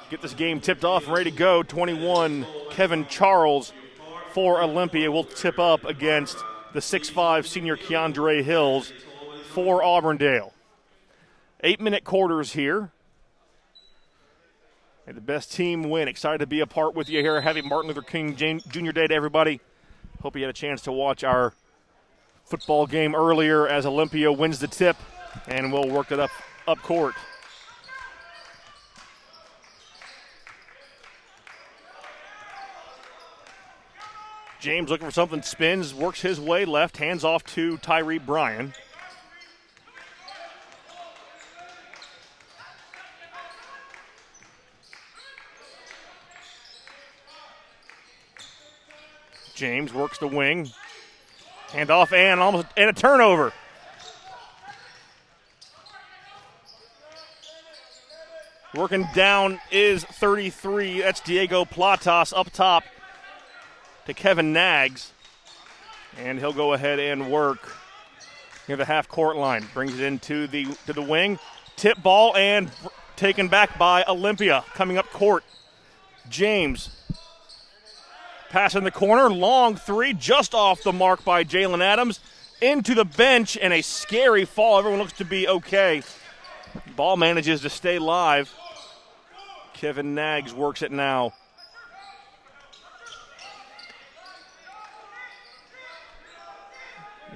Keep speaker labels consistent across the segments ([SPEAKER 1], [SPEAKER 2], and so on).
[SPEAKER 1] get this game tipped off and ready to go. 21, Kevin Charles for Olympia will tip up against the 6'5 senior Keandre Hills for Auburndale. 8-minute quarters here. And the best team win. Excited to be a part with you here. Happy Martin Luther King Jr. Day to everybody. Hope you had a chance to watch our football game earlier as Olympia wins the tip, and we'll work it up court. James looking for something, spins, works his way left, hands off to Tyree Bryan. James works the wing, hand off and a turnover. Working down is 33. That's Diego Platas up top to Kevin Nags. And he'll go ahead and work near the half-court line. Brings it into the wing. Tip ball and taken back by Olympia. Coming up court, James. Pass in the corner, long three, just off the mark by Jalen Adams. Into the bench, and a scary fall. Everyone looks to be okay. Ball manages to stay live. Kevin Nags works it now.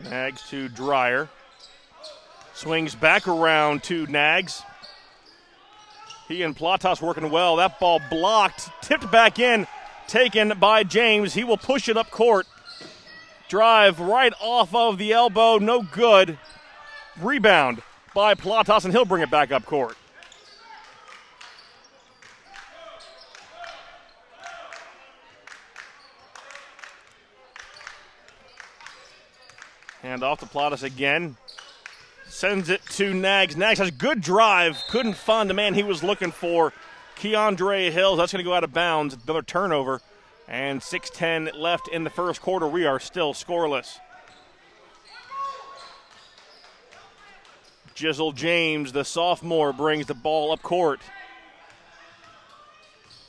[SPEAKER 1] Nags to Dreyer. Swings back around to Nags. He and Platas working well. That ball blocked, tipped back in, taken by James. He will push it up court. Drive right off of the elbow, no good. Rebound by Platas, and he'll bring it back up court. Hand off to Platas again. Sends it to Nags. Nags has a good drive. Couldn't find the man he was looking for. Keandre Hills. That's going to go out of bounds. Another turnover. And 6:10 left in the first quarter. We are still scoreless. Jizzle James, the sophomore, brings the ball up court.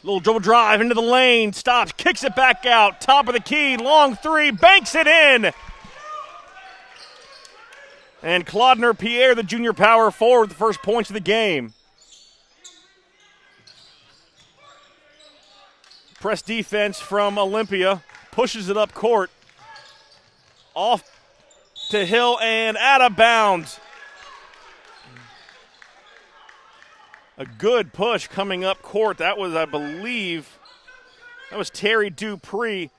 [SPEAKER 1] Little dribble drive into the lane. Stops. Kicks it back out. Top of the key. Long three. Banks it in. And Claudner Pierre, the junior power forward, the first points of the game. Press defense from Olympia. Pushes it up court. Off to Hill and out of bounds. A good push coming up court. That was, I believe, Terry Dupree.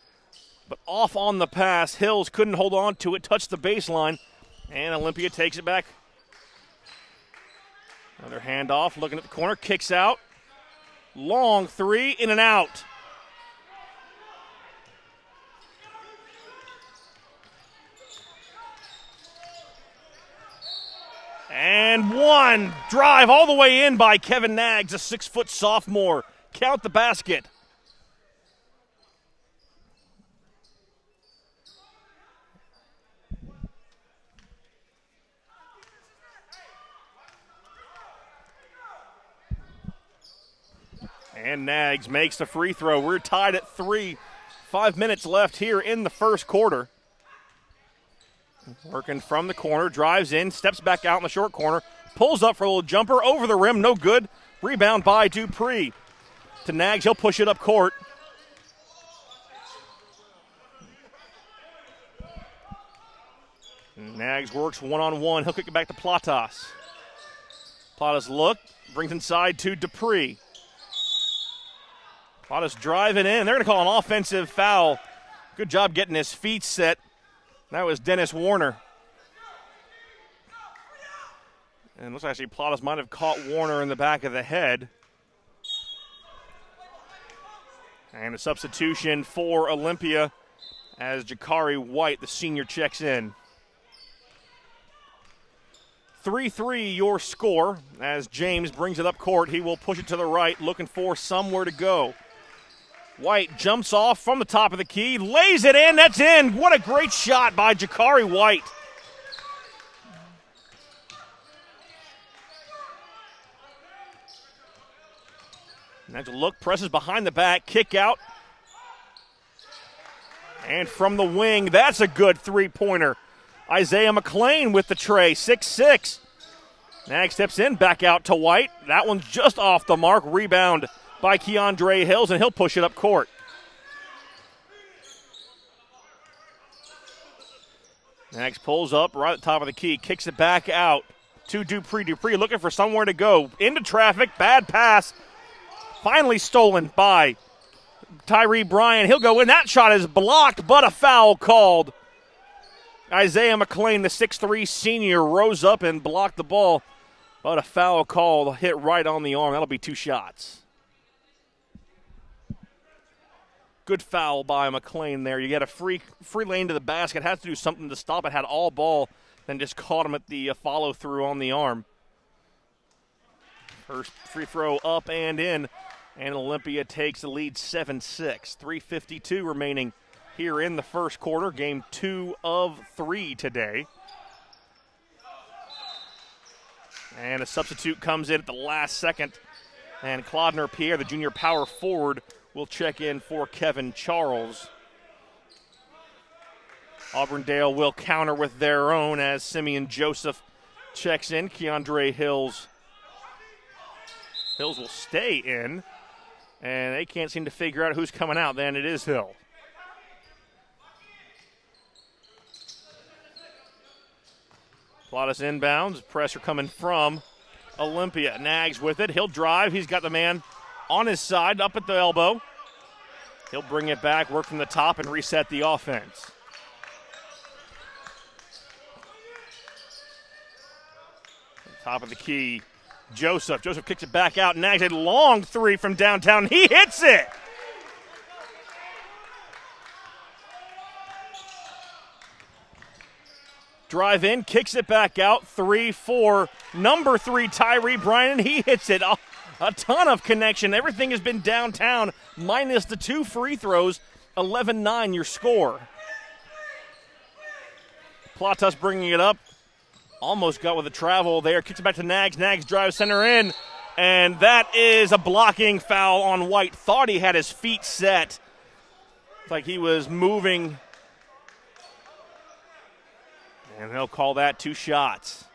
[SPEAKER 1] But off on the pass. Hills couldn't hold on to it. Touched the baseline. And Olympia takes it back. Another handoff, looking at the corner, kicks out. Long three, in and out. And one. Drive all the way in by Kevin Nags, a 6-foot sophomore. Count the basket. And Nags makes the free throw. We're tied at 3. 5 minutes left here in the first quarter. Working from the corner, drives in, steps back out in the short corner, pulls up for a little jumper, over the rim, no good. Rebound by Dupree. To Nags, he'll push it up court. Nags works one-on-one. He'll kick it back to Platas. Platas look, brings inside to Dupree. Platas driving in. They're going to call an offensive foul. Good job getting his feet set. That was Dennis Warner. And it looks like actually Platas might have caught Warner in the back of the head. And a substitution for Olympia as Jakari White, the senior, checks in. 3-3 your score as James brings it up court. He will push it to the right, looking for somewhere to go. White jumps off from the top of the key, lays it in, that's in. What a great shot by Jakari White. Next look, presses behind the back, kick out. And from the wing, that's a good three-pointer. Isaiah McLean with the tray, 6'6". Nag steps in, back out to White. That one's just off the mark. Rebound by Keandre Hills, and he'll push it up court. Nags pulls up right at the top of the key, kicks it back out to Dupree. Dupree looking for somewhere to go. Into traffic, bad pass. Finally stolen by Tyree Bryan. He'll go in. That shot is blocked, but a foul called. Isaiah McLean, the 6'3 senior, rose up and blocked the ball, but a foul called, hit right on the arm. That'll be 2 shots. Good foul by McLean there. You get a free lane to the basket. Has to do something to stop it. Had all ball, then just caught him at the follow-through on the arm. First free throw up and in, and Olympia takes the lead 7-6. 3:52 remaining here in the first quarter. Game 2 of 3 today. And a substitute comes in at the last second. And Claudner Pierre, the junior power forward, will check in for Kevin Charles. Auburndale will counter with their own as Simeon Joseph checks in. Keandre Hills will stay in. And they can't seem to figure out who's coming out. Then it is Hill. Plottis inbounds. Pressure coming from Olympia. Nags with it. He'll drive. He's got the man on his side, up at the elbow. He'll bring it back, work from the top, and reset the offense. Top of the key, Joseph. Joseph kicks it back out. Nags a long three from downtown. He hits it! Drive in, kicks it back out. 3 for number 3, Tyree Bryan. He hits it. A ton of connection. Everything has been downtown, minus the 2 free throws. 11-9 your score. Plottis bringing it up. Almost got with the travel there. Kicks it back to Nags. Nags drives center in. And that is a blocking foul on White. Thought he had his feet set. It's like he was moving. And they'll call that 2 shots.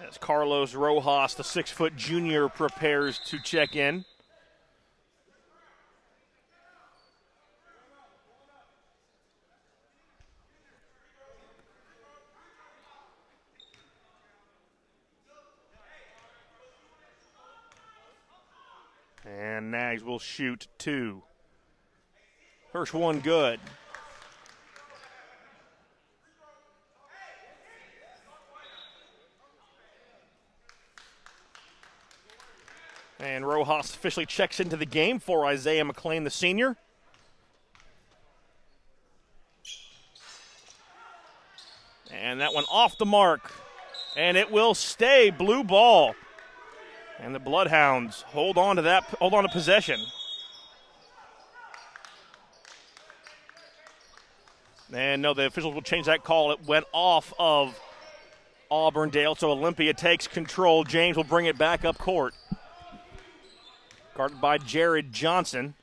[SPEAKER 1] As Carlos Rojas, the 6-foot junior, prepares to check in. And Nags will shoot 2. First one good. And Rojas officially checks into the game for Isaiah McLean, the senior. And that one off the mark. And it will stay blue ball. And the Bloodhounds hold on to possession. And no, the officials will change that call. It went off of Auburndale, so Olympia takes control. James will bring it back up court. Guarded by Jared Johnson.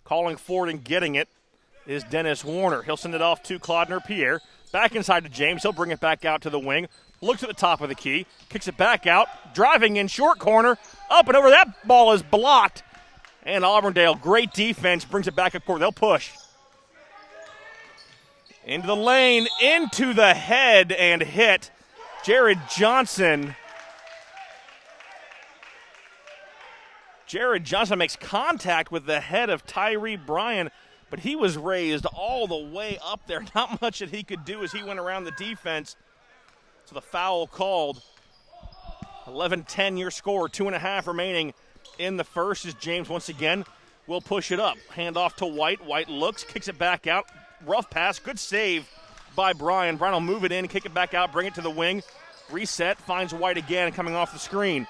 [SPEAKER 1] Calling for it and getting it is Dennis Warner. He'll send it off to Claudner Pierre. Back inside to James. He'll bring it back out to the wing. Looks at the top of the key. Kicks it back out. Driving in short corner. Up and over. That ball is blocked. And Auburndale, great defense, brings it back up court. They'll push. Into the lane. Into the head and hit. Jared Johnson. Jared Johnson makes contact with the head of Tyree Bryan, but he was raised all the way up there. Not much that he could do as he went around the defense. So the foul called. 11-10 your score, 2.5 remaining in the first as James once again will push it up. Hand off to White. White looks, kicks it back out. Rough pass, good save by Bryan. Bryan will move it in, kick it back out, bring it to the wing. Reset, finds White again coming off the screen.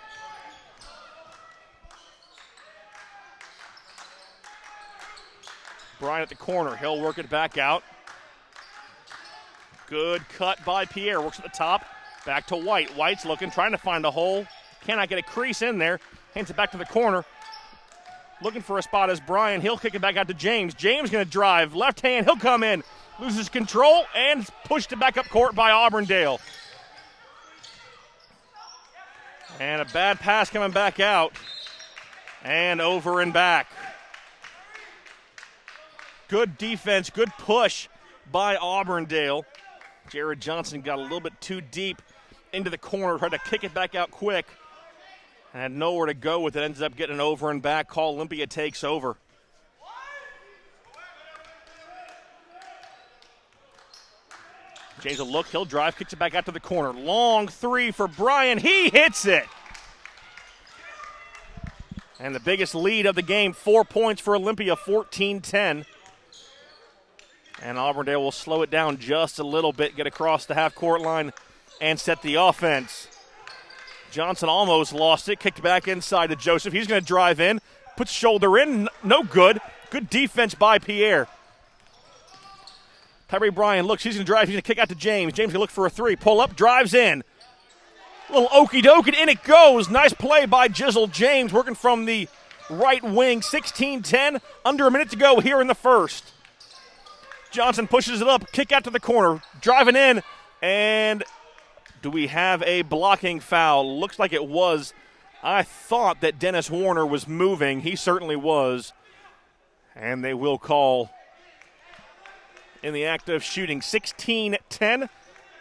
[SPEAKER 1] Bryan at the corner. He'll work it back out. Good cut by Pierre. Works at the top. Back to White. White's looking, trying to find a hole. Cannot get a crease in there. Hands it back to the corner. Looking for a spot is Bryan. He'll kick it back out to James. James going to drive. Left hand. He'll come in. Loses control and pushed it back up court by Auburndale. And a bad pass coming back out. And over and back. Good defense, good push by Auburndale. Jared Johnson got a little bit too deep into the corner, tried to kick it back out quick. And had nowhere to go with it. Ends up getting an over and back call. Olympia takes over. James will look, he'll drive, kicks it back out to the corner. Long three for Bryan. He hits it. And the biggest lead of the game, 4 points for Olympia, 14-10. And Auburndale will slow it down just a little bit, get across the half-court line, and set the offense. Johnson almost lost it, kicked back inside to Joseph. He's going to drive in, puts shoulder in, no good. Good defense by Pierre. Tyree Bryan looks, he's going to drive, he's going to kick out to James. James going to look for a three, pull up, drives in. Little okey-doke, and in it goes. Nice play by Jizzle James, working from the right wing. 16-10, under a minute to go here in the first. Johnson pushes it up, kick out to the corner, driving in, and do we have a blocking foul? Looks like it was. I thought that Dennis Warner was moving. He certainly was. And they will call in the act of shooting. 16-10,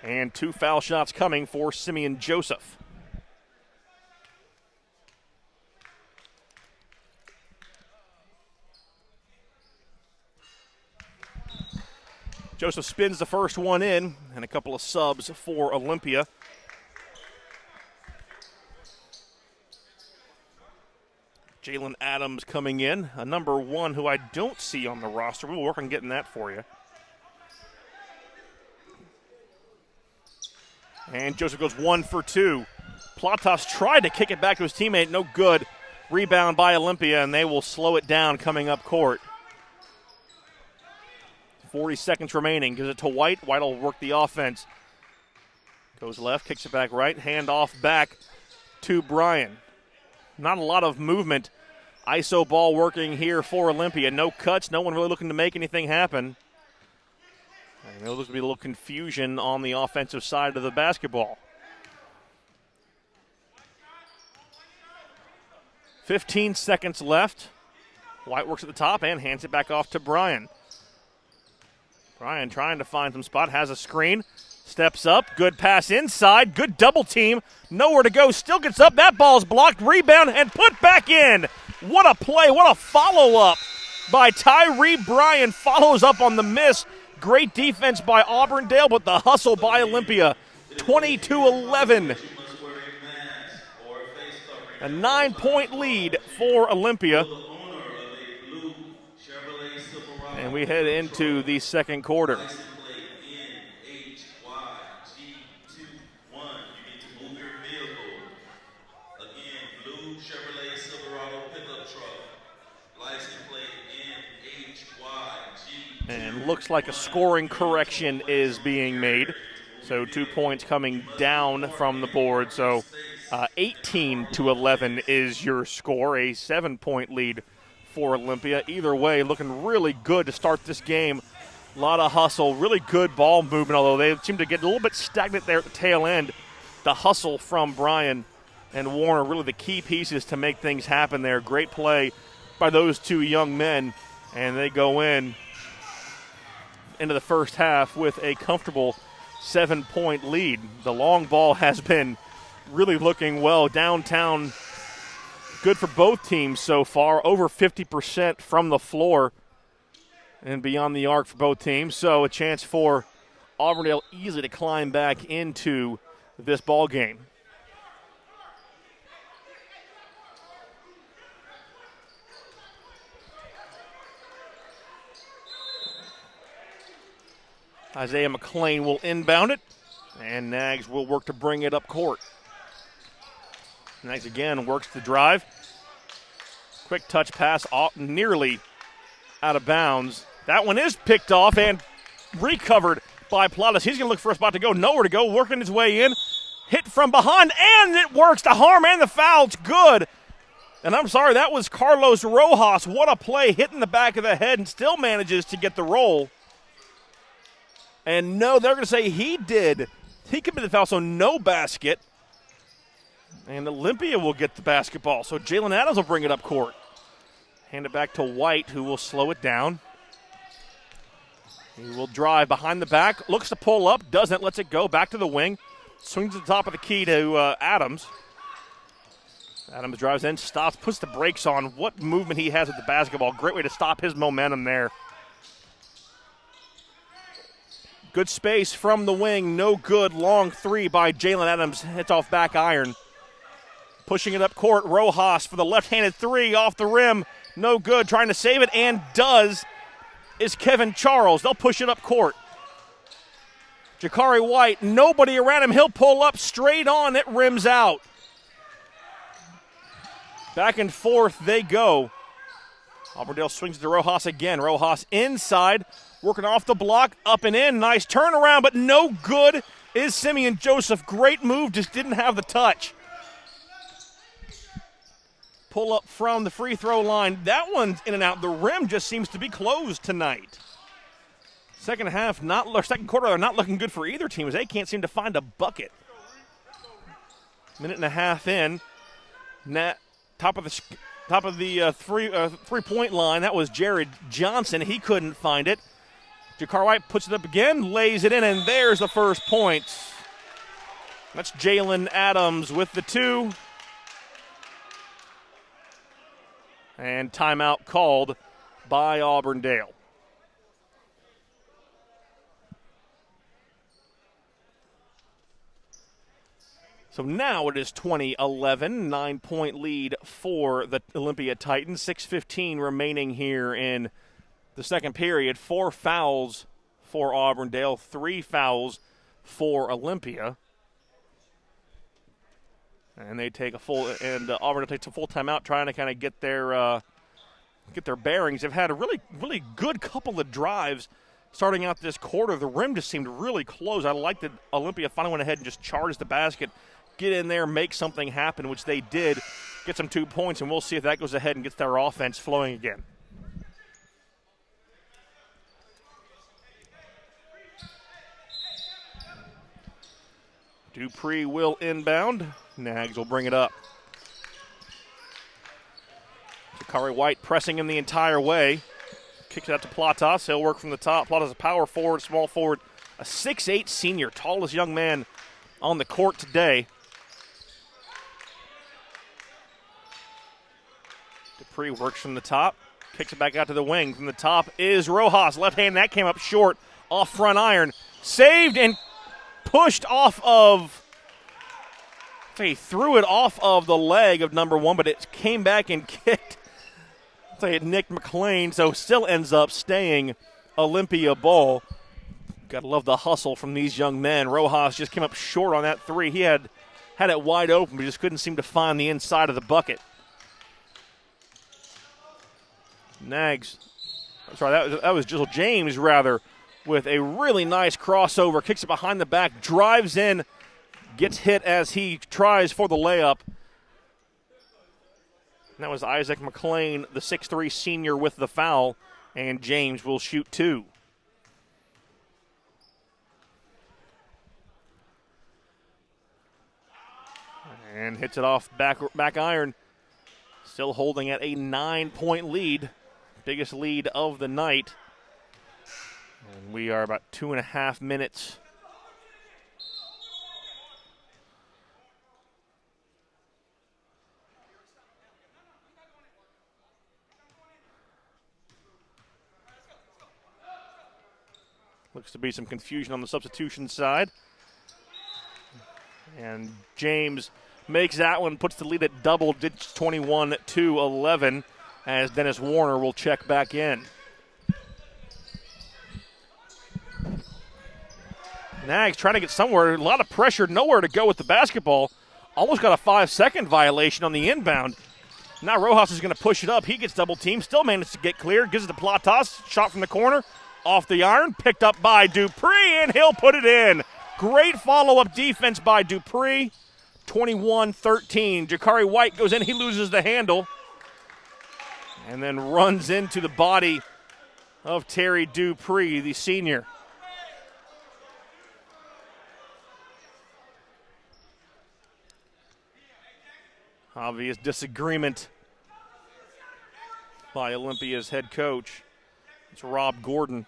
[SPEAKER 1] and 2 foul shots coming for Simeon Joseph. Joseph spins the first one in, and a couple of subs for Olympia. Jalen Adams coming in, a number 1 who I don't see on the roster. We will work on getting that for you. And Joseph goes 1 for 2. Platas tried to kick it back to his teammate, no good. Rebound by Olympia, and they will slow it down coming up court. 40 seconds remaining. Gives it to White. White will work the offense. Goes left, kicks it back right. Hand off back to Bryan. Not a lot of movement. ISO ball working here for Olympia. No cuts. No one really looking to make anything happen. And there'll be a little confusion on the offensive side of the basketball. 15 seconds left. White works at the top and hands it back off to Bryan. Bryan trying to find some spot, has a screen, steps up, good pass inside, good double team, nowhere to go, still gets up, that ball's blocked, rebound, and put back in. What a play, what a follow-up by Tyree Bryan, follows up on the miss. Great defense by Auburndale, but the hustle by Olympia, 22-11. A 9-point lead for Olympia. And we head into the second quarter. And looks like a scoring correction is being made. So 2 points coming down from the board. So 18-11 is your score, a 7-point lead for Olympia. Either way, looking really good to start this game. A lot of hustle, really good ball movement, although they seem to get a little bit stagnant there at the tail end. The hustle from Bryan and Warner, really the key pieces to make things happen there. Great play by those two young men, and they go into the first half with a comfortable 7-point lead. The long ball has been really looking well downtown. Good for both teams so far, over 50% from the floor and beyond the arc for both teams. So a chance for Auburndale easily to climb back into this ball game. Isaiah McClain will inbound it, and Nags will work to bring it up court. Nags again works the drive. Quick touch pass nearly out of bounds. That one is picked off and recovered by Platas. He's going to look for a spot to go. Nowhere to go. Working his way in. from behind, and it works. The harm and the foul. It's good. And I'm sorry, that was Carlos Rojas. What a play, hitting the back of the head and still manages to get the roll. And no, they're going to say he did. He committed the foul, so no basket. And Olympia will get the basketball. So Jalen Adams will bring it up court. Hand it back to White, who will slow it down. He will drive behind the back. Looks to pull up. Doesn't. Lets it go. Back to the wing. Swings to the top of the key to Adams. Adams drives in, stops, puts the brakes on. What movement he has at the basketball. Great way to stop his momentum there. Good space from the wing. No good. Long three by Jalen Adams. Hits off back iron. Pushing it up court. Rojas for the left-handed three off the rim. No good. Trying to save it, and does, is Kevin Charles. They'll push it up court. Jakari White, nobody around him. He'll pull up straight on. It rims out. Back and forth they go. Auburndale swings to Rojas again. Rojas inside, working off the block, up and in. Nice turnaround, but no good is Simeon Joseph. Great move, just didn't have the touch. Pull up from the free throw line. That one's in and out. The rim just seems to be closed tonight. Second quarter, they're not looking good for either team as they can't seem to find a bucket. Minute and a half in. Top of the three-point line. That was Jared Johnson. He couldn't find it. Jakar White puts it up again, lays it in, and there's the first points. That's Jalen Adams with the two. And timeout called by Auburndale. So now it is 20-11, 9-point lead for the Olympia Titans. 6:15 remaining here in the second period. 4 fouls for Auburndale, 3 fouls for Olympia. And they take Auburndale takes a full timeout, trying to kind of get their bearings. They've had a really, really good couple of drives starting out this quarter. The rim just seemed really close. I like that Olympia finally went ahead and just charged the basket. Get in there, make something happen, which they did. Get some 2 points, and we'll see if that goes ahead and gets their offense flowing again. Dupree will inbound. Nags will bring it up. Jakari White pressing him the entire way. Kicks it out to Platas. He'll work from the top. Platas a power forward, small forward, a 6'8 senior, tallest young man on the court today. Dupree works from the top, kicks it back out to the wing. From the top is Rojas. Left hand, that came up short off front iron. Saved and pushed off of, he threw it off of the leg of number one, but it came back and kicked. It nicked McLean, so still ends up staying Olympia ball. Gotta love the hustle from these young men. Rojas just came up short on that three. He had it wide open, but just couldn't seem to find the inside of the bucket. Nags, that was Jizzle James, rather, with a really nice crossover. Kicks it behind the back, drives in, gets hit as he tries for the layup. And that was Isaac McLean, the 6'3 senior, with the foul, and James will shoot 2. And hits it off back iron. Still holding at a 9-point lead. Biggest lead of the night. And we are about 2.5 minutes. Looks to be some confusion on the substitution side. And James makes that one, puts the lead at double digits, 21-11, as Dennis Warner will check back in. Nags trying to get somewhere. A lot of pressure, nowhere to go with the basketball. Almost got a 5-second violation on the inbound. Now Rojas is going to push it up. He gets double teamed, still manages to get clear. Gives it to Platas. Shot from the corner. Off the iron. Picked up by Dupree, and he'll put it in. Great follow-up defense by Dupree. 21-13. Jakari White goes in. He loses the handle. And then runs into the body of Terry Dupree, the senior. Obvious disagreement by Olympia's head coach. It's Rob Gordon.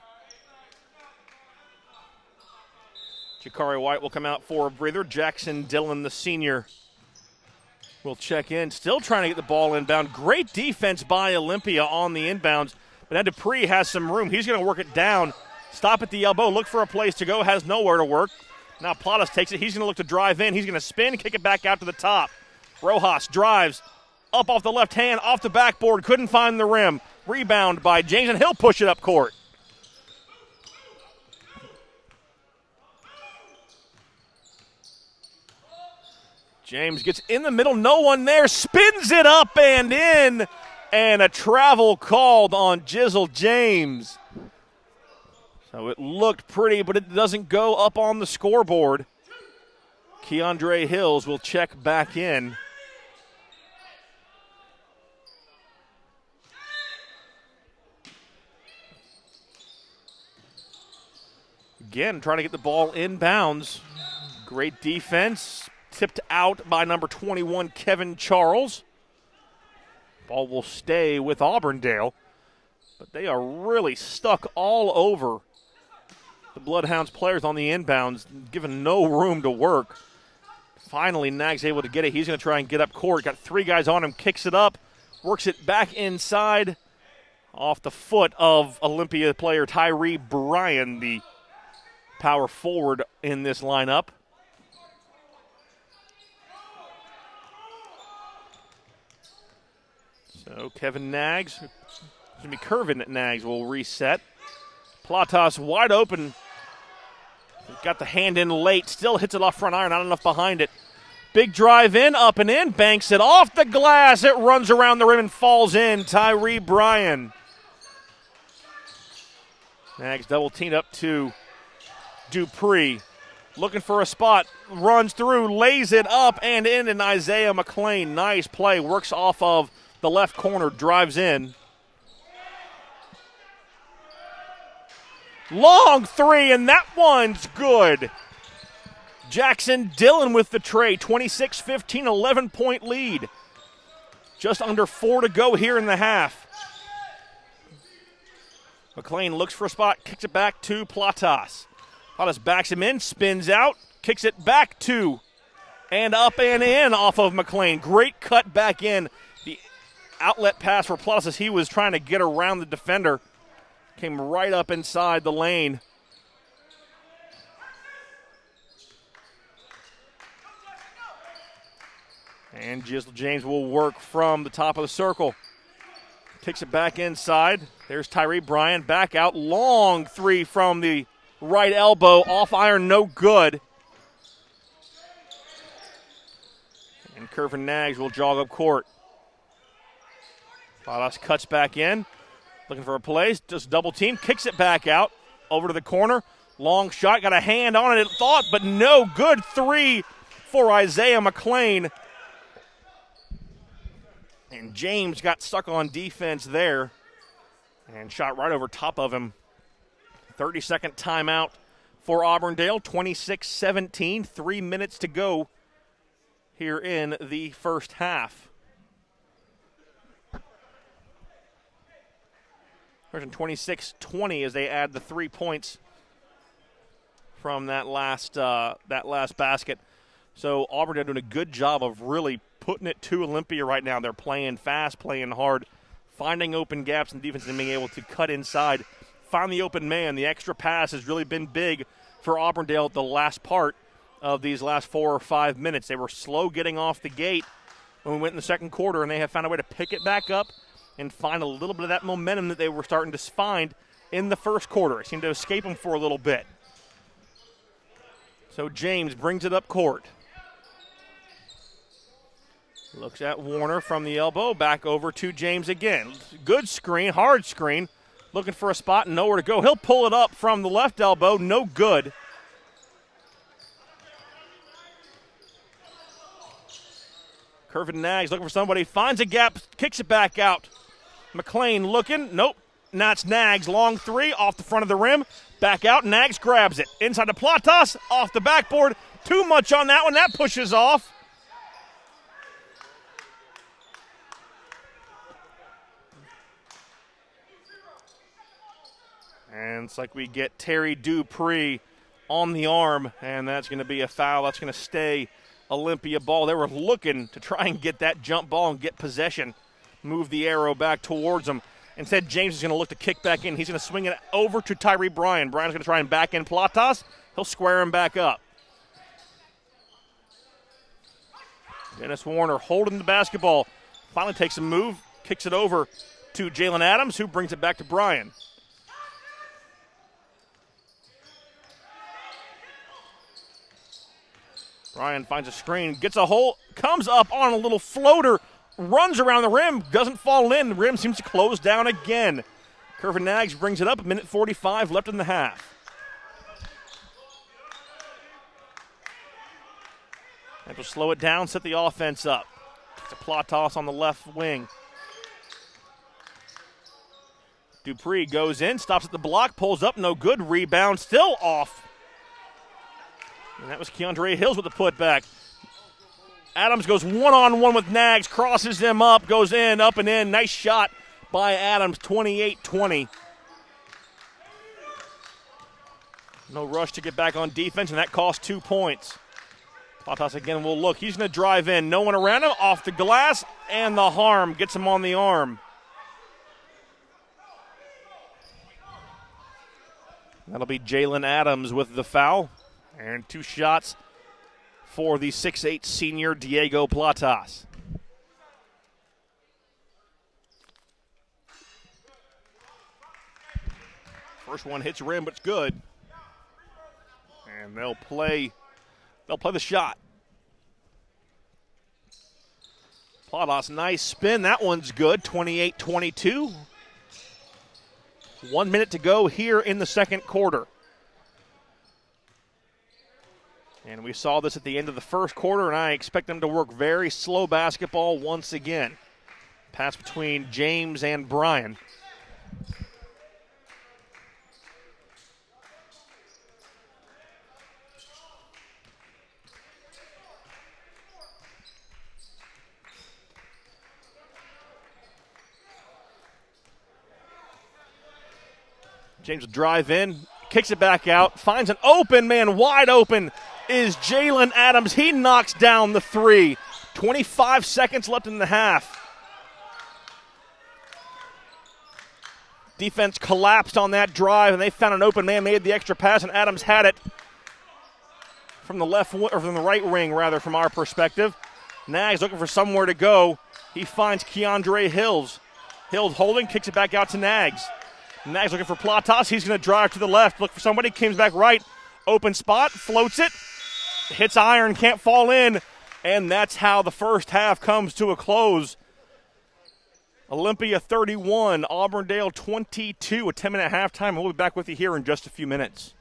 [SPEAKER 1] Jakari White will come out for a breather. Jackson Dillon, the senior, will check in. Still trying to get the ball inbound. Great defense by Olympia on the inbounds. But now Dupree has some room. He's going to work it down. Stop at the elbow. Look for a place to go. Has nowhere to work. Now Plottas takes it. He's going to look to drive in. He's going to spin, kick it back out to the top. Rojas drives up off the left hand, off the backboard. Couldn't find the rim. Rebound by James, and he'll push it up court. James gets in the middle, no one there, spins it up and in, and a travel called on Jizzle James. So it looked pretty, but it doesn't go up on the scoreboard. Keandre Hills will check back in. Again, trying to get the ball inbounds. Great defense. Tipped out by number 21, Kevin Charles. Ball will stay with Auburndale. But they are really stuck all over the Bloodhounds players on the inbounds, given no room to work. Finally, Nags able to get it. He's going to try and get up court. Got three guys on him, kicks it up, works it back inside off the foot of Olympia player Tyree Bryan, the power forward in this lineup. So Kevin Nags, going to be curving at Nags, will reset. Plottas wide open. Got the hand in late, still hits it off front iron, not enough behind it. Big drive in, up and in, banks it off the glass. It runs around the rim and falls in. Tyree Bryan. Nags double teamed up to Dupree. Looking for a spot, runs through, lays it up and in, and Isaiah McLean. Nice play, works off of the left corner, drives in. Long three, and that one's good. Jackson Dillon with the tray, 26-15, 11-point lead. Just under 4 to go here in the half. McLean looks for a spot, kicks it back to Plottas. Plottas backs him in, spins out, kicks it back to, and up and in off of McLean. Great cut back in. The outlet pass for Plottas as he was trying to get around the defender. Came right up inside the lane. And Jizzle James will work from the top of the circle. Kicks it back inside. There's Tyree Bryan back out. Long three from the right elbow. Off iron, no good. And Curvin Nags will jog up court. Plottas cuts back in. Looking for a place. Just double team. Kicks it back out. Over to the corner. Long shot. Got a hand on it, thought, but no good. Three for Isaiah McLean. And James got stuck on defense there and shot right over top of him. 30-second timeout for Auburndale. 26-17. 3 minutes to go here in the first half. 26-20 as they add the 3 points from that last basket. So Auburndale doing a good job of really putting it to Olympia right now. They're playing fast, playing hard, finding open gaps in defense and being able to cut inside, find the open man. The extra pass has really been big for Auburndale at the last part of these last 4 or 5 minutes. They were slow getting off the gate when we went in the second quarter, and they have found a way to pick it back up and find a little bit of that momentum that they were starting to find in the first quarter. It seemed to escape them for a little bit. So James brings it up court. Looks at Warner from the elbow, back over to James again. Good screen, hard screen. Looking for a spot and nowhere to go. He'll pull it up from the left elbow, no good. Curvin Nags looking for somebody, finds a gap, kicks it back out. McLean looking, nope. Now it's Nags, long three, off the front of the rim, back out, Nags grabs it. Inside the Platas, off the backboard, too much on that one, that pushes off. And it's like we get Terry Dupree on the arm, and that's going to be a foul. That's going to stay Olympia ball. They were looking to try and get that jump ball and get possession, move the arrow back towards them. Instead, James is going to look to kick back in. He's going to swing it over to Tyree Bryan. Bryan's going to try and back in Platas. He'll square him back up. Dennis Warner holding the basketball. Finally takes a move, kicks it over to Jalen Adams, who brings it back to Bryan. Bryan finds a screen, gets a hole, comes up on a little floater, runs around the rim, doesn't fall in. The rim seems to close down again. Curvin Nags brings it up, a minute 45 left in the half. And to slow it down, set the offense up. It's a Platas on the left wing. Dupree goes in, stops at the block, pulls up, no good. Rebound still off. And that was Keandre Hills with the putback. Adams goes one-on-one with Nags, crosses them up, goes in, up and in. Nice shot by Adams, 28-20. No rush to get back on defense, and that cost 2 points. Platas again will look. He's going to drive in. No one around him, off the glass, and the harm gets him on the arm. That'll be Jalen Adams with the foul. And 2 shots for the 6'8 senior Diego Platas. First one hits rim, but it's good. And they'll play the shot. Platas, nice spin. That one's good, 28-22. 1 minute to go here in the second quarter. And we saw this at the end of the first quarter, and I expect them to work very slow basketball once again. Pass between James and Bryan. James will drive in, kicks it back out, finds an open man, wide open is Jalen Adams. He knocks down the three. 25 seconds left in the half. Defense collapsed on that drive, and they found an open man, made the extra pass, and Adams had it from the left or from the right wing, rather, from our perspective. Nags looking for somewhere to go. He finds Keandre Hills. Hills holding, kicks it back out to Nags. Nags looking for Platas. He's going to drive to the left, look for somebody, comes back right. Open spot, floats it, hits iron, can't fall in, and that's how the first half comes to a close. Olympia 31, Auburndale 22, a 10-minute halftime. We'll be back with you here in just a few minutes.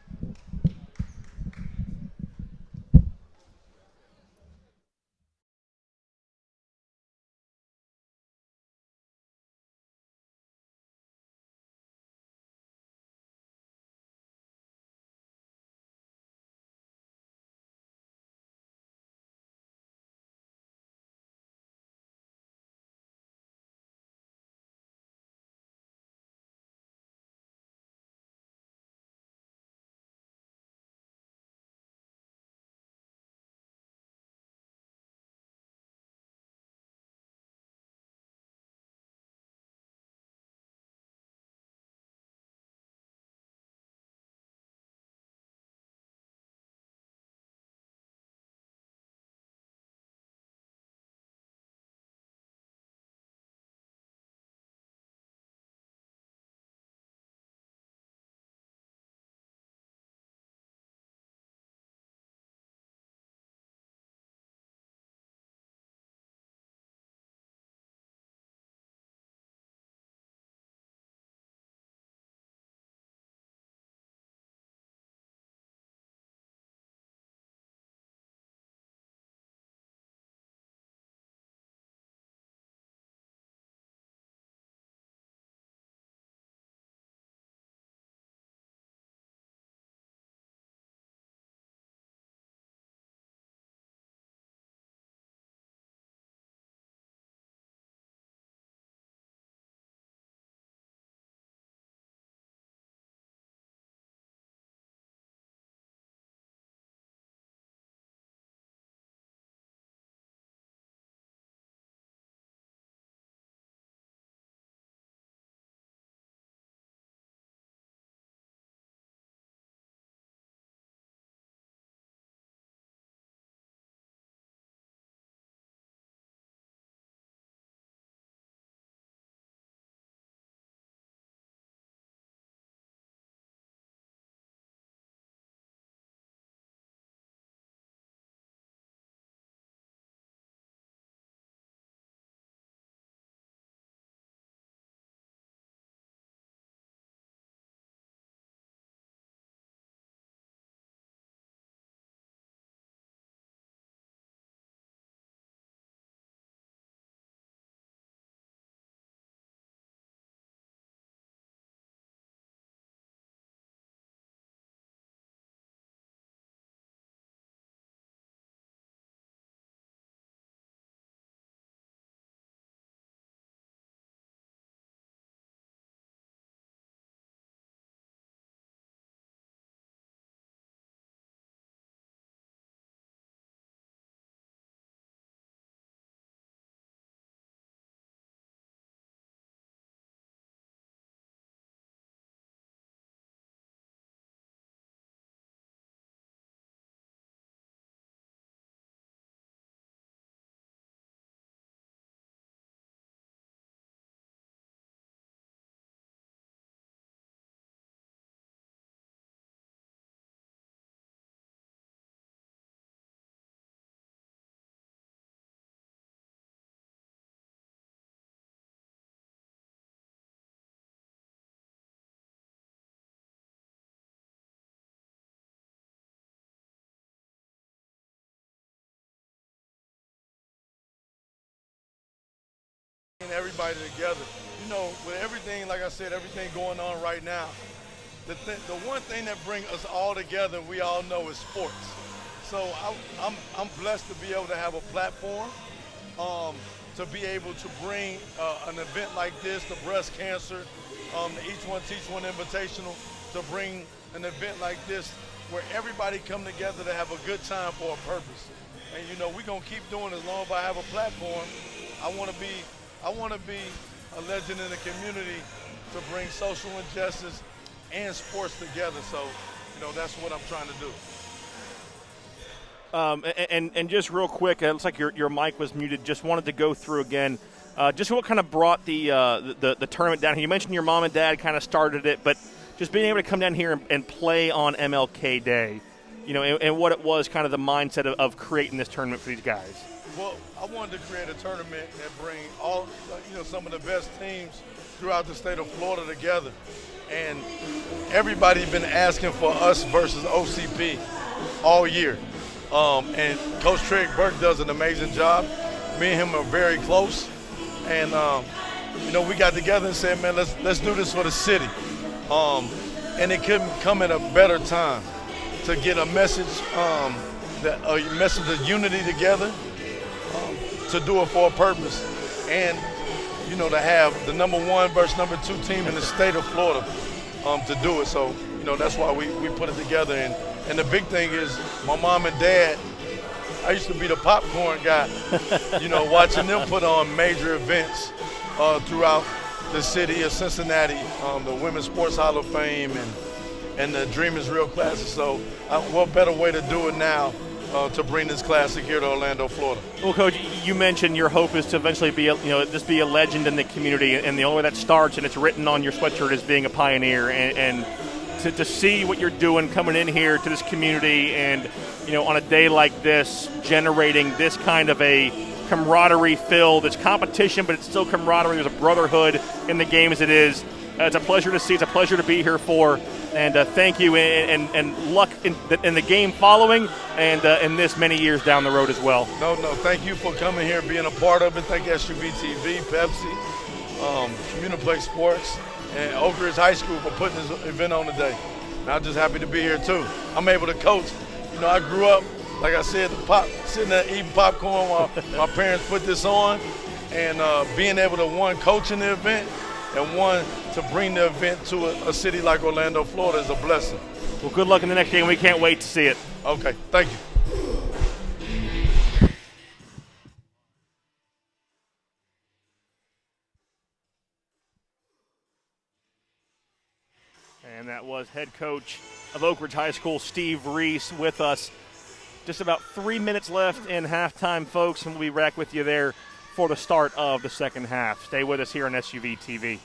[SPEAKER 2] everybody together. You know, with everything, like I said, everything going on right now, the one thing that brings us all together, we all know, is sports. So I'm blessed to be able to have a platform, to be able to bring an event like this, the breast cancer, the Each One Teach One Invitational, to bring an event like this where everybody come together to have a good time for a purpose. And you know, we're gonna keep doing it as long as I have a platform. I want to be a legend in the community to bring social injustice and sports together. So, you know, that's what I'm trying to do.
[SPEAKER 1] And just real quick, it looks like your mic was muted. Just wanted to go through again, just what kind of brought the tournament down here. You mentioned your mom and dad kind of started it, but just being able to come down here and play on MLK Day, you know, and what it was, kind of the mindset of creating this tournament for these guys.
[SPEAKER 2] Well, I wanted to create a tournament that bring all, you know, some of the best teams throughout the state of Florida together. And everybody's been asking for us versus OCP all year. And Coach Trey Burke does an amazing job. Me and him are very close. And, you know, we got together and said, man, let's do this for the city. And it couldn't come at a better time to get a message, a message of unity together, to do it for a purpose. And, you know, to have the #1 versus #2 team in the state of Florida to do it. So, you know, that's why we put it together. And the big thing is my mom and dad, I used to be the popcorn guy, you know, watching them put on major events throughout the city of Cincinnati, the Women's Sports Hall of Fame and the Dream is Real Classic. So what better way to do it now to bring this classic here to Orlando, Florida.
[SPEAKER 1] Well, Coach, you mentioned your hope is to eventually be, just be a legend in the community, and the only way that starts, and it's written on your sweatshirt, is being a pioneer, and to see what you're doing coming in here to this community, and on a day like this, generating this kind of a camaraderie filled. It's competition, but it's still camaraderie. There's a brotherhood in the game as it is. It's a pleasure to see. It's a pleasure to be here for. And thank you, and luck in the game following, and this many years down the road as well.
[SPEAKER 2] No, thank you for coming here, being a part of it. Thank SUV TV, Pepsi, Communiplex Sports, and Oak Ridge High School for putting this event on today. And I'm just happy to be here too. I'm able to coach. I grew up, like I said, sitting there eating popcorn while my parents put this on, and being able to, one, coach in the event, and one, to bring the event to a city like Orlando, Florida is a blessing.
[SPEAKER 1] Well, good luck in the next game. We can't wait to see it.
[SPEAKER 2] Okay, thank you.
[SPEAKER 1] And that was head coach of Oak Ridge High School, Steve Reese, with us. Just about 3 minutes left in halftime, folks, and we'll be back with you there for the start of the second half. Stay with us here on SUV TV.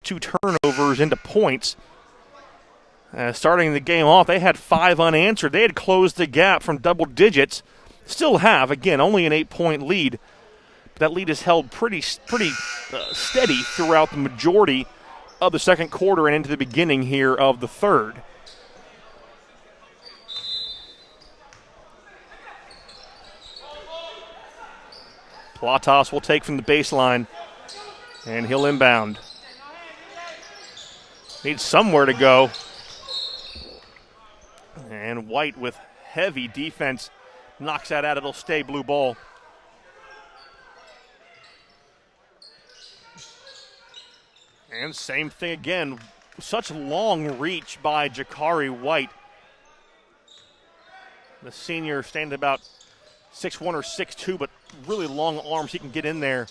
[SPEAKER 1] 2 turnovers into points. Starting the game off, they had 5 unanswered. They had closed the gap from double digits. Still have, again, only an 8-point lead. But that lead is held pretty steady throughout the majority of the second quarter and into the beginning here of the third. Platas will take from the baseline, and he'll inbound. Needs somewhere to go. And White with heavy defense knocks that out. It'll stay blue ball. And same thing again. Such long reach by Jakari White. The senior standing about 6'1 or 6'2, but really long arms. He can get in there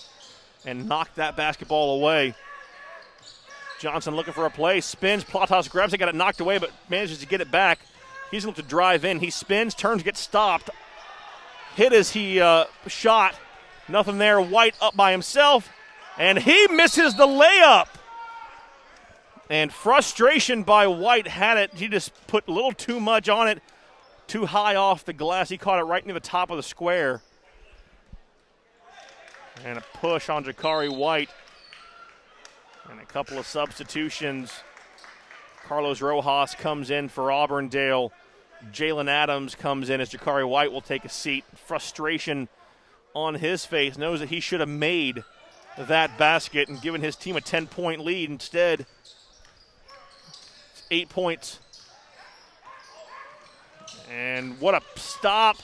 [SPEAKER 1] and knock that basketball away. Johnson looking for a play, spins. Platas grabs it, got it knocked away, but manages to get it back. He's going to drive in. He spins, turns, gets stopped. Hit as he shot. Nothing there. White up by himself, and he misses the layup. And frustration by White had it. He just put a little too much on it, too high off the glass. He caught it right near the top of the square. And a push on Jakari White. And a couple of substitutions. Carlos Rojas comes in for Auburndale. Jalen Adams comes in as Jakari White will take a seat. Frustration on his face. Knows that he should have made that basket and given his team a 10-point lead. Instead, it's 8 points. And what a stop.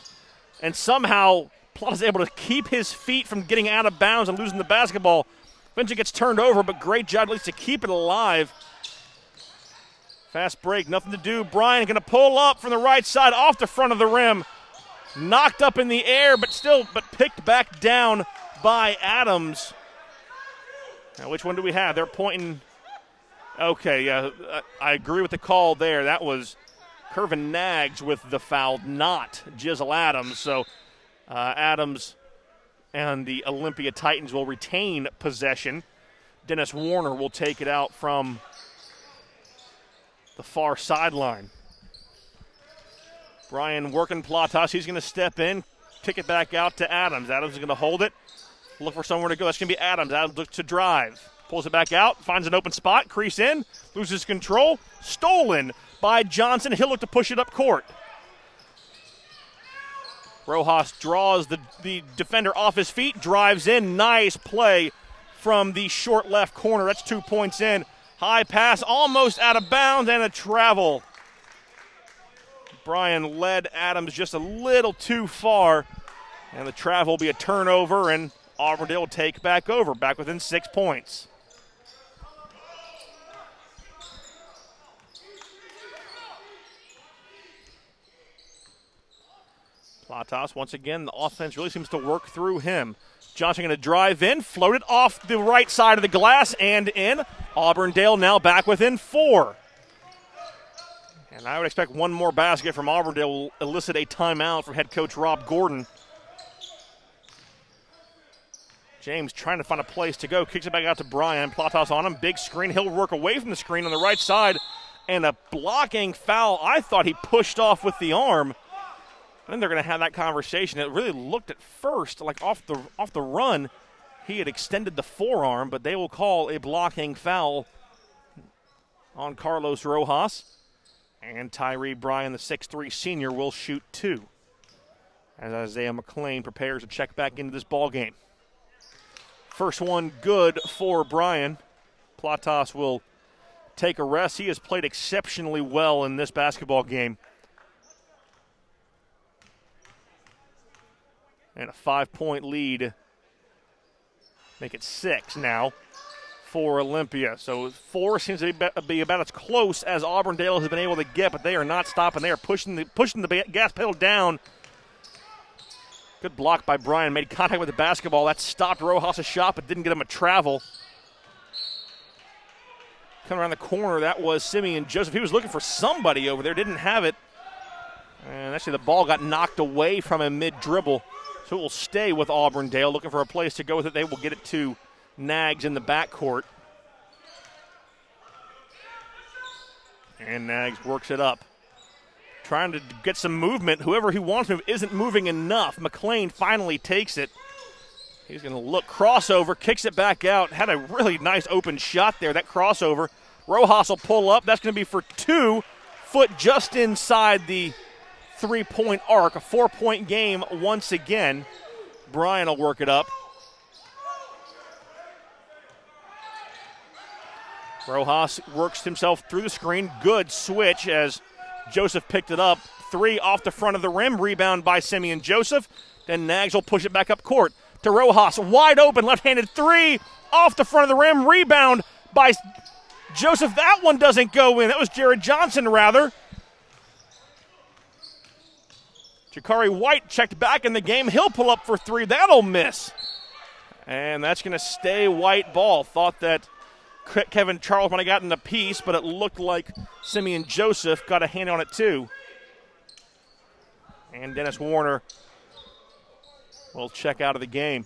[SPEAKER 1] And somehow Plot is able to keep his feet from getting out of bounds and losing the basketball. Eventually gets turned over, but great job at least to keep it alive. Fast break, nothing to do. Bryan going to pull up from the right side off the front of the rim. Knocked up in the air, but picked back down by Adams. Now, which one do we have? They're pointing. Okay, yeah, I agree with the call there. That was Kevin Nags with the foul, not Jizzle Adams. So Adams and the Olympia Titans will retain possession. Dennis Warner will take it out from the far sideline. Bryan working Platas. He's going to step in, kick it back out to Adams. Adams is going to hold it, look for somewhere to go. That's going to be Adams. Adams looks to drive. Pulls it back out, finds an open spot, crease in, loses control. Stolen by Johnson. He'll look to push it up court. Rojas draws the defender off his feet, drives in. Nice play from the short left corner. That's 2 points in. High pass, almost out of bounds, and a travel. Bryan led Adams just a little too far, and the travel will be a turnover, and Auburndale will take back over, back within 6 points. Platas, once again, the offense really seems to work through him. Johnson going to drive in, float it off the right side of the glass and in. Auburndale now back within 4. And I would expect one more basket from Auburndale will elicit a timeout from head coach Rob Gordon. James trying to find a place to go, kicks it back out to Bryan. Platas on him, big screen. He'll work away from the screen on the right side. And a blocking foul. I thought he pushed off with the arm. Then they're going to have that conversation. It really looked at first like off the run. He had extended the forearm, but they will call a blocking foul on Carlos Rojas. And Tyree Bryan, the 6'3 senior, will shoot 2 as Isaiah McClain prepares to check back into this ball game. First one good for Bryan. Platas will take a rest. He has played exceptionally well in this basketball game. And a 5-point lead. Make it 6 now for Olympia. So 4 seems to be about as close as Auburndale has been able to get, but they are not stopping. They are pushing the gas pedal down. Good block by Bryan. Made contact with the basketball. That stopped Rojas' shot, but didn't get him a travel. Coming around the corner, that was Simeon Joseph. He was looking for somebody over there. Didn't have it. And actually the ball got knocked away from him mid-dribble. So it will stay with Auburndale, looking for a place to go with it. They will get it to Nags in the backcourt. And Nags works it up. Trying to get some movement. Whoever he wants to move isn't moving enough. McLean finally takes it. He's going to look, crossover, kicks it back out. Had a really nice open shot there, that crossover. Rojas will pull up. That's going to be for 2. Foot just inside the 3-point arc. A 4-point game once again. Brian will work it up. Rojas works himself through the screen. Good switch as Joseph picked it up. 3 off the front of the rim. Rebound by Simeon Joseph. Then Nags will push it back up court to Rojas. Wide open, left-handed 3 off the front of the rim. Rebound by Joseph. That one doesn't go in. That was Jared Johnson, rather. Jakari White checked back in the game. He'll pull up for 3. That'll miss. And that's going to stay White ball. Thought that Kevin Charles might have gotten a piece, but it looked like Simeon Joseph got a hand on it too. And Dennis Warner will check out of the game.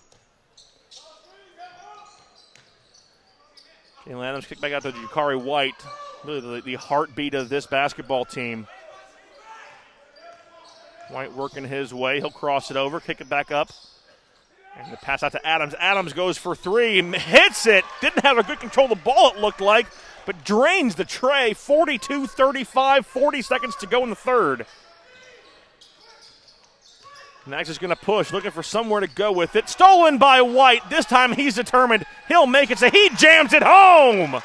[SPEAKER 1] Jalen Adams kicked back out to Jakari White, really the heartbeat of this basketball team. White working his way. He'll cross it over, kick it back up. And the pass out to Adams. Adams goes for 3 and hits it. Didn't have a good control of the ball, it looked like, but drains the tray. 42-35, 40 seconds to go in the third. Nags is going to push, looking for somewhere to go with it. Stolen by White. This time he's determined he'll make it, so he jams it home.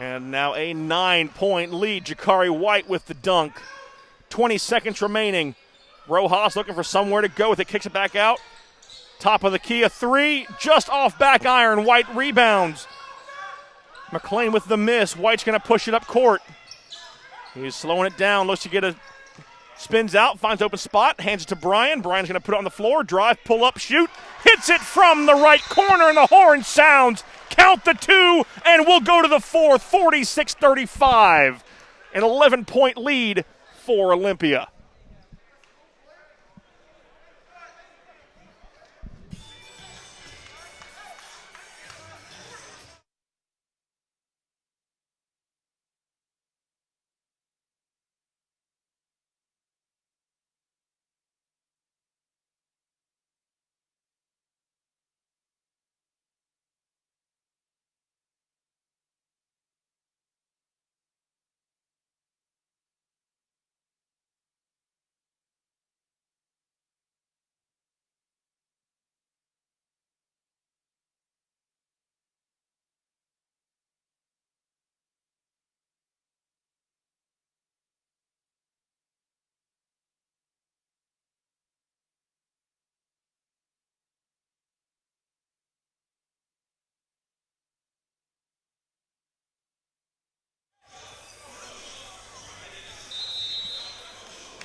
[SPEAKER 1] And now a 9-point lead. Jakari White with the dunk. 20 seconds remaining. Rojas looking for somewhere to go with it. Kicks it back out. Top of the key, a 3. Just off back iron. White rebounds. McLean with the miss. White's going to push it up court. He's slowing it down. Looks to get a spins out. Finds open spot. Hands it to Brian. Brian's going to put it on the floor. Drive, pull up, shoot. Hits it from the right corner, and the horn sounds. Count the 2, and we'll go to the 4th. 46-35. An 11-point lead for Olympia.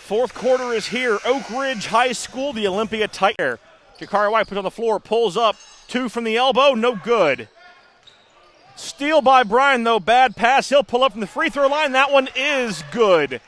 [SPEAKER 1] Fourth quarter is here. Oak Ridge High School, the Olympia Tiger. Jakari White puts on the floor, pulls up. 2 from the elbow, no good. Steal by Brian, though. Bad pass. He'll pull up from the free throw line. That one is good.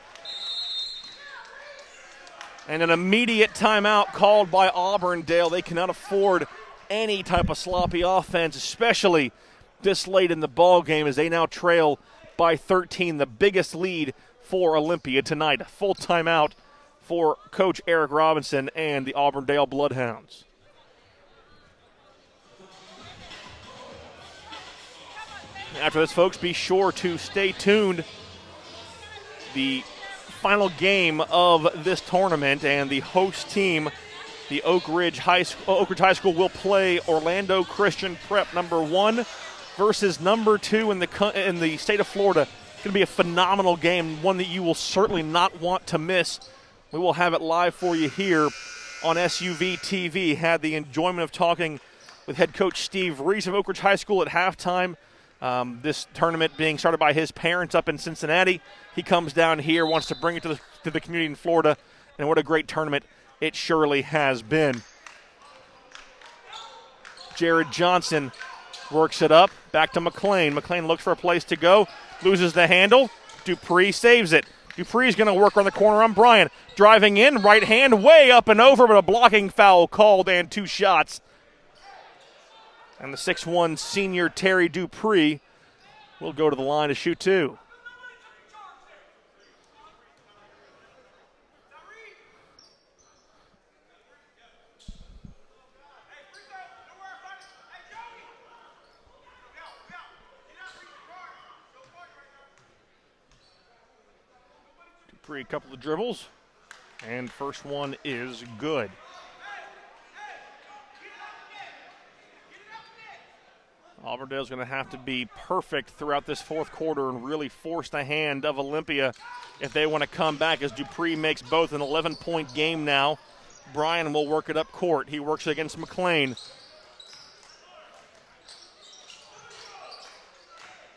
[SPEAKER 1] And an immediate timeout called by Auburndale. They cannot afford any type of sloppy offense, especially this late in the ball game, as they now trail by 13, the biggest lead for Olympia tonight. A full timeout for Coach Eric Robinson and the Auburndale Bloodhounds. After this, folks, be sure to stay tuned. The final game of this tournament, and the host team, the Oak Ridge High School, will play Orlando Christian Prep number 1 versus number 2 in the state of Florida. It's going to be a phenomenal game, one that you will certainly not want to miss. We will have it live for you here on SUV TV. Had the enjoyment of talking with head coach Steve Reese of Oak Ridge High School at halftime. This tournament being started by his parents up in Cincinnati. He comes down here, wants to bring it to the community in Florida, and what a great tournament it surely has been. Jared Johnson works it up, back to McLean. McLean looks for a place to go, loses the handle. Dupree saves it. Dupree's going to work on the corner on Bryant. Driving in, right hand, way up and over, but a blocking foul called and 2 shots. And the 6'1 senior Terry Dupree will go to the line to shoot two. Dupree, a couple of dribbles, and first one is good. Auburndale's going to have to be perfect throughout this fourth quarter and really force the hand of Olympia if they want to come back, as Dupree makes both an 11-point game now. Bryan will work it up court. He works it against McLean.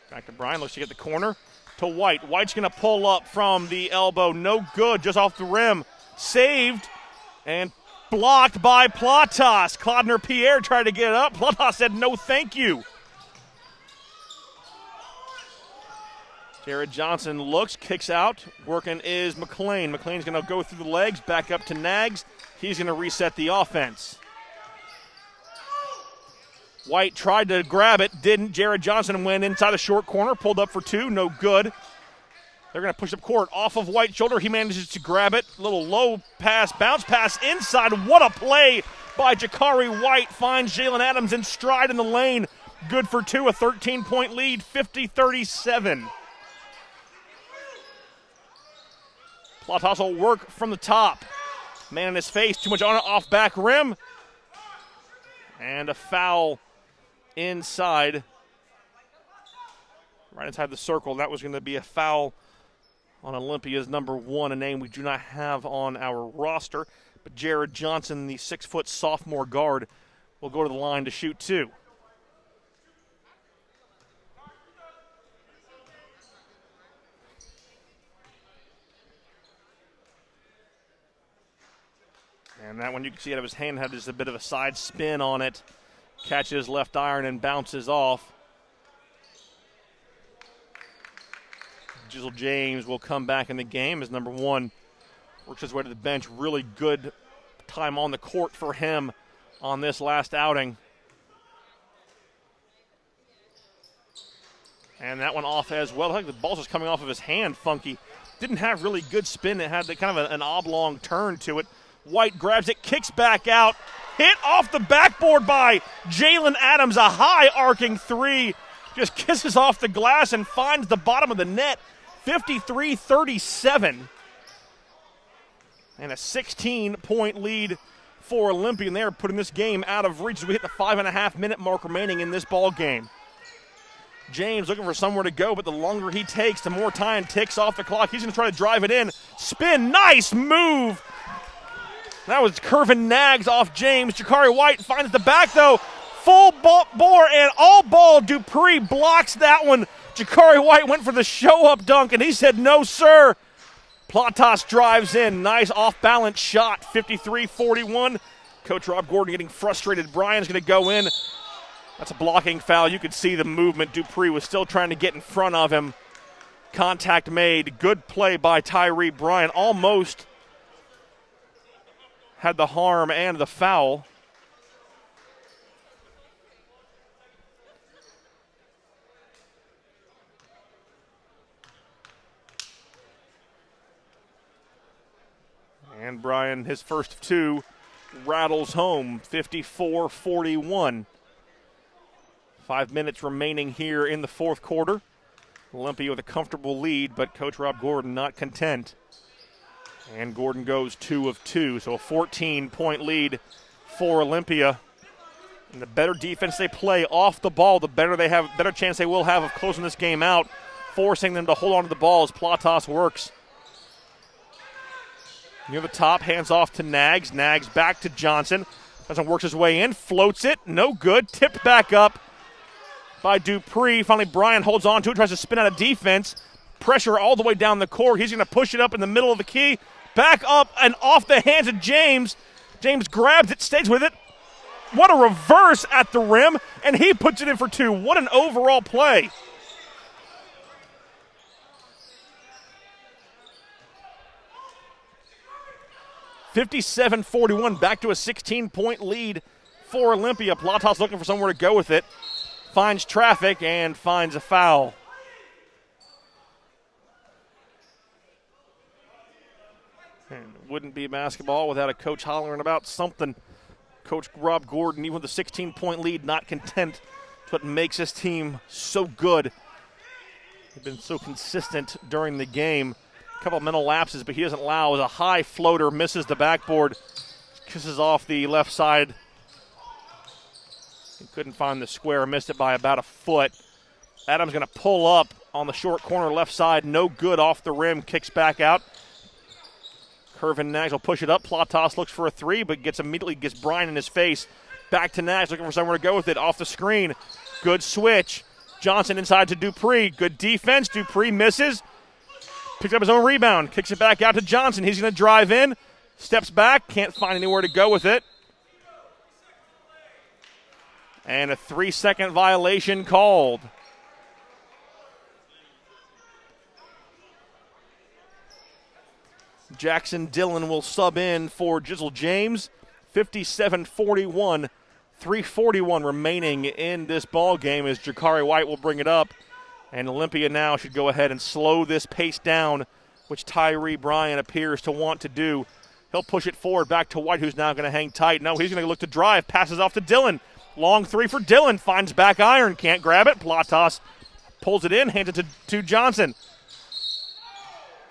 [SPEAKER 1] Back to Bryan, looks to get the corner to White. White's going to pull up from the elbow. No good, just off the rim. Saved and blocked by Platas. Claudner Pierre tried to get it up. Platas said no thank you. Jared Johnson looks, kicks out. Working is McLean. McLean's going to go through the legs, back up to Nags. He's going to reset the offense. White tried to grab it, didn't. Jared Johnson went inside the short corner, pulled up for two, no good. They're going to push up court off of White's shoulder. He manages to grab it. Little low pass, bounce pass inside. What a play by Jakari White. Finds Jalen Adams in stride in the lane. Good for two, a 13-point lead, 50-37. Platas will work from the top. Man in his face, too much on it, off back rim. And a foul inside. Right inside the circle. That was going to be a foul on Olympia's number one, a name we do not have on our roster. But Jared Johnson, the 6-foot sophomore guard, will go to the line to shoot two. And that one you can see out of his hand had just a bit of a side spin on it. Catches left iron and bounces off. Jizzle James will come back in the game as number one works his way to the bench. Really good time on the court for him on this last outing. And that one off as well. I think the ball's just coming off of his hand funky. Didn't have really good spin. It had kind of an oblong turn to it. White grabs it, kicks back out. Hit off the backboard by Jalen Adams. A high arcing three. Just kisses off the glass and finds the bottom of the net. 53-37. And a 16-point lead for Olympia. And they're putting this game out of reach as we hit the 5.5-minute mark remaining in this ball game. James looking for somewhere to go, but the longer he takes, the more time ticks off the clock. He's going to try to drive it in. Spin, nice move. That was curving Nags off James. Jakari White finds the back, though. Full bore and all ball. Dupree blocks that one. Jakari White went for the show-up dunk, and he said, no, sir. Platas drives in. Nice off-balance shot, 53-41. Coach Rob Gordon getting frustrated. Bryan's going to go in. That's a blocking foul. You could see the movement. Dupree was still trying to get in front of him. Contact made. Good play by Tyree Bryan. Almost had the harm and the foul. And Bryan, his first of two, rattles home, 54-41. 5 minutes remaining here in the fourth quarter. Olympia with a comfortable lead, but Coach Rob Gordon not content. And Gordon goes 2 of 2, so a 14-point lead for Olympia. And the better defense they play off the ball, the better chance they will have of closing this game out, forcing them to hold on to the ball as Platas works. Near the top, hands off to Nags. Nags back to Johnson. Johnson works his way in, floats it, no good. Tipped back up by Dupree. Finally, Bryan holds on to it, tries to spin out of defense. Pressure all the way down the court. He's going to push it up in the middle of the key. Back up and off the hands of James. James grabs it, stays with it. What a reverse at the rim, and he puts it in for two. What an overall play. (57-41), back to a 16-point lead for Olympia. Platas looking for somewhere to go with it. Finds traffic and finds a foul. And it wouldn't be basketball without a coach hollering about something. Coach Rob Gordon, even with a 16-point lead, not content. It's what makes this team so good. They've been so consistent during the game. A couple of mental lapses, but he doesn't allow. As a high floater misses the backboard, kisses off the left side. He couldn't find the square, missed it by about a foot. Adams going to pull up on the short corner left side. No good off the rim, kicks back out. Curvin Nags will push it up. Platas looks for a three, but immediately gets Bryan in his face. Back to Nags, looking for somewhere to go with it. Off the screen. Good switch. Johnson inside to Dupree. Good defense. Dupree misses. Picks up his own rebound. Kicks it back out to Johnson. He's going to drive in. Steps back. Can't find anywhere to go with it. And a 3-second violation called. Jackson Dillon will sub in for Jizzle James. 57-41. 3:41 remaining in this ball game as Jakari White will bring it up. And Olympia now should go ahead and slow this pace down, which Tyree Bryan appears to want to do. He'll push it forward back to White, who's now going to hang tight. No, he's going to look to drive. Passes off to Dillon. Long three for Dillon. Finds back iron. Can't grab it. Platas pulls it in. Hands it to Johnson.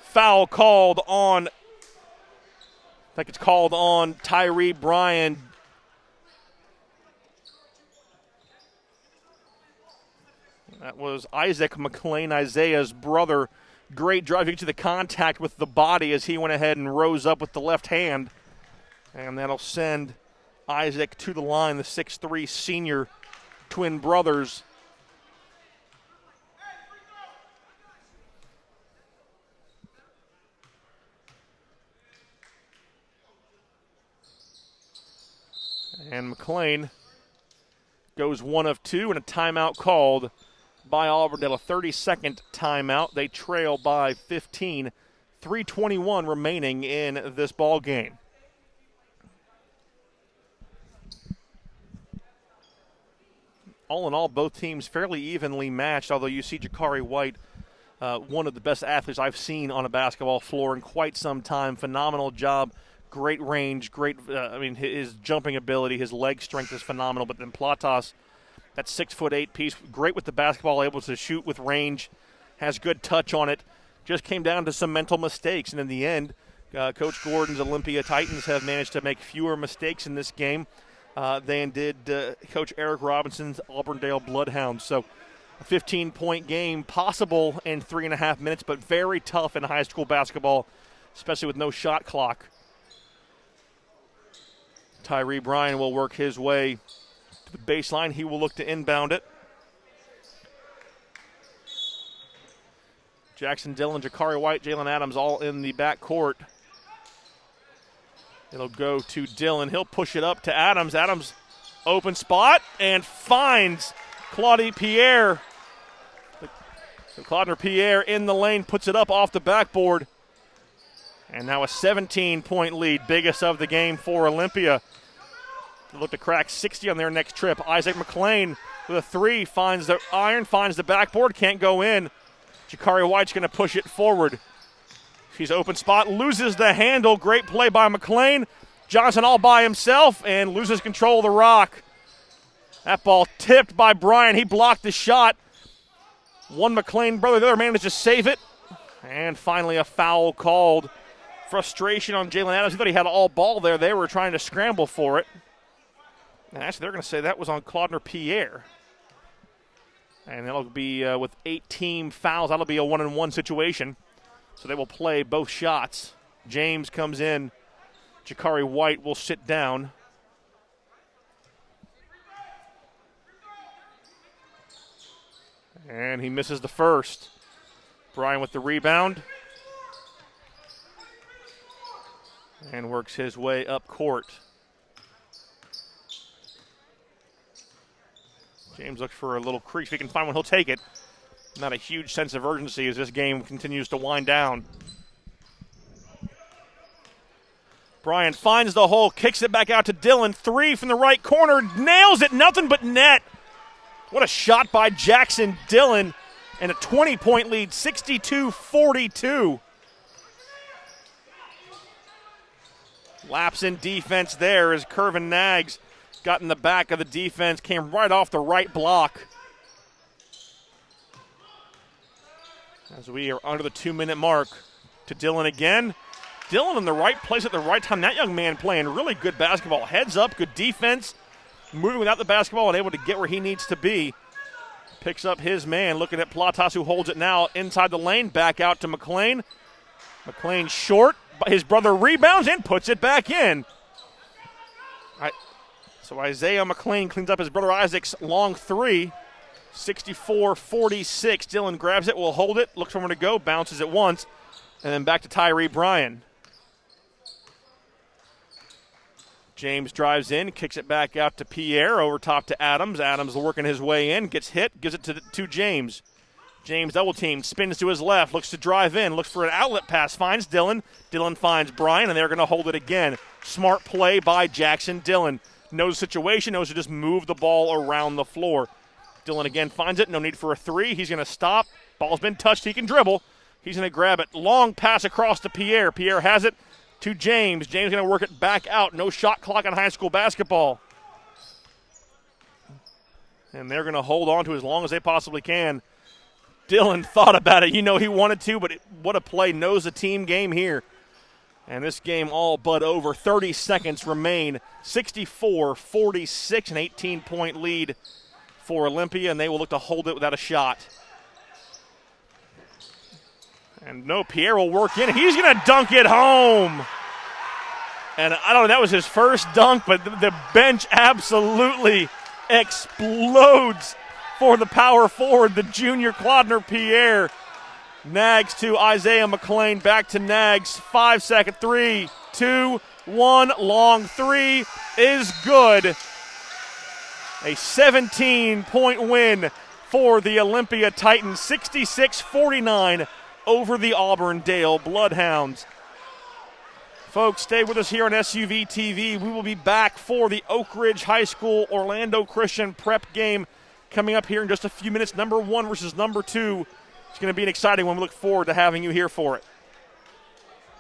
[SPEAKER 1] Foul called on, I think it's called on Tyree Bryan. That was Isaac McLean, Isaiah's brother. Great drive into the contact with the body as he went ahead and rose up with the left hand. And that'll send Isaac to the line, the 6'3 senior twin brothers. And McLean goes 1 of 2 and a timeout called by Auburndale, a 30-second timeout. They trail by 15. 3:21 remaining in this ball game. All in all, both teams fairly evenly matched, although you see Jakari White, one of the best athletes I've seen on a basketball floor in quite some time. Phenomenal job, great range, his jumping ability, his leg strength is phenomenal. But then Platas, that 6'8" piece, great with the basketball, able to shoot with range, has good touch on it. Just came down to some mental mistakes, and in the end, Coach Gordon's Olympia Titans have managed to make fewer mistakes in this game than did Coach Eric Robinson's Auburndale Bloodhounds. So a 15-point game possible in 3.5 minutes, but very tough in high school basketball, especially with no shot clock. Tyree Bryan will work his way to the baseline. He will look to inbound it. Jackson Dillon, Jakari White, Jalen Adams all in the backcourt. It'll go to Dillon. He'll push it up to Adams. Adams, open spot, and finds Claude Pierre. So Claude Pierre in the lane, puts it up off the backboard. And now a 17-point lead, biggest of the game for Olympia. They look to crack 60 on their next trip. Isaac McLean with a three, finds the iron, finds the backboard, can't go in. Jakari White's going to push it forward. She's open spot, loses the handle. Great play by McLean. Johnson all by himself and loses control of the rock. That ball tipped by Bryan. He blocked the shot. One McLean brother, the other managed to save it. And finally a foul called. Frustration on Jalen Adams. He thought he had all ball there. They were trying to scramble for it. And actually, they're going to say that was on Claude Pierre. And that'll be with 8 team fouls. That'll be a 1-on-1 situation. So they will play both shots. James comes in. Jakari White will sit down. And he misses the first. Bryan with the rebound. And works his way up court. James looks for a little crease. If he can find one, he'll take it. Not a huge sense of urgency as this game continues to wind down. Bryant finds the hole, kicks it back out to Dillon. 3 from the right corner, nails it, nothing but net. What a shot by Jackson Dillon, and a 20-point lead, 62-42. Lapse in defense there as Kevin Nags got in the back of the defense, came right off the right block. As we are under the 2-minute mark, to Dillon again. Dillon in the right place at the right time. That young man playing really good basketball. Heads up, good defense. Moving without the basketball and able to get where he needs to be. Picks up his man, looking at Platas, who holds it now inside the lane. Back out to McLean. McLean short. His brother rebounds and puts it back in. So Isaiah McLean cleans up his brother Isaac's long 3. 64-46. Dillon grabs it, will hold it, looks for him to go, bounces it once, and then back to Tyree Bryan. James drives in, kicks it back out to Pierre, over top to Adams. Adams working his way in, gets hit, gives it to James. James double team, spins to his left, looks to drive in, looks for an outlet pass, finds Dillon. Dillon finds Bryan, and they're going to hold it again. Smart play by Jackson Dillon. Knows the situation, knows to just move the ball around the floor. Dillon again finds it, no need for a 3. He's going to stop. Ball's been touched, he can dribble. He's going to grab it. Long pass across to Pierre. Pierre has it to James. James going to work it back out. No shot clock in high school basketball. And they're going to hold on to as long as they possibly can. Dillon thought about it. You know he wanted to, but what a play. Knows the team game here. And this game all but over. 30 seconds remain. 64-46, an 18-point lead for Olympia, and they will look to hold it without a shot. And no, Pierre will work in. He's going to dunk it home. And I don't know, that was his first dunk, but the bench absolutely explodes for the power forward, the junior Claudner Pierre. Nags to Isaiah McLean, back to Nags. 5-second 3, 2, 1. Long 3 is good. A 17-point win for the Olympia Titans, 66-49 over the Auburndale Bloodhounds. Folks, stay with us here on SUV TV. We will be back for the Oak Ridge High School Orlando Christian prep game coming up here in just a few minutes. Number 1 versus number 2. It's going to be an exciting one. We look forward to having you here for it.